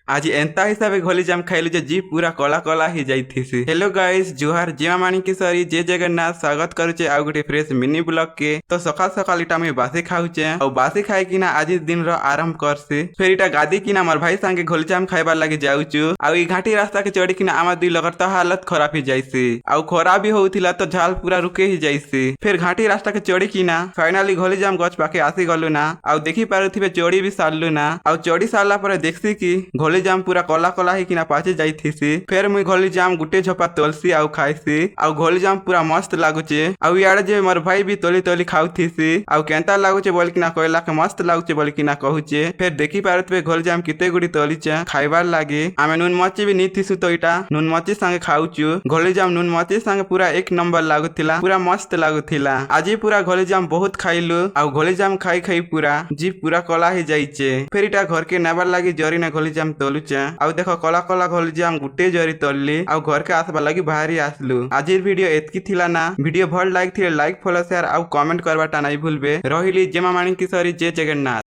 आज एंता हिसाब घोली जाम खाइलु जे जी पूरा कला कला ही जाइथिसी। हेलो गाइस जुहार जिमा माणिकेश्वरी जय जगन्नाथ स्वागत करूचे आ गुटे फ्रेश मिनी ब्लॉग के। तो सकाल सकाल इटा मैं बासी खाऊचे और बासी खाई किना आज दिन रो आरंभ करसी। फिर इटा गादी किना मोर भाई संगे घोली जाम खाइबार लागि जाउचु आ ई घाटी रास्ता के चढ़ी किना आमा दुई लगरता हालत खराब ही जाइसी आ खरा भी होउथिला तो झाल पूरा रुके ही जाइसी। फिर घाटी रास्ता के चढ़ी किना फाइनली घोली जाम गछ पाके आसी गलु ना आ देखि पारुथिबे चढ़ी भी सारलु ना आ चढ़ी सारला परे देखसी कि घोली जाम पूरा कला कला ही किना पाचे जाइथिसी। फिर मुई घोली जाम गुटे झपा तोलसी आउ खाइसी आउ घोली जाम पूरा मस्त लागुचे आउ याडे जे मोर भाई भी तोली तोली खाउथिसी आउ केंता लागुचे बोल किना कहला के मस्त लागुचे बोल किना कहूचे। फिर देखि पारुथबे घोली जाम किते गुडी तोलीचे खाइबार लागी आमे नुन मची भी नीथिसु तो इटा नुन मची संगे खाउचु। घोली जाम नुन मची संगे पूरा एक नंबर लागुथिला पूरा मस्त लागुथिला। आज पूरा घोली जाम बहुत खाइलु आउ घोली जाम खाई खाई पूरा जी पूरा कला ही जाइचे। फिर इटा घर के नेबार लागी जरी ने घोली जाम तोलुचे आउ देखो कला कला घोली जाम गुटे जरी तोलली आउ घर के आसबार लागी बाहरी आसलु। आजिर वीडियो एतकी थिला ना वीडियो भल लाइक थिले लाइक फॉलो शेयर आउ कमेंट करबाटा नहीं भूलबे। रहिली जेमा माणिकेश्वरी जय जगन्नाथ।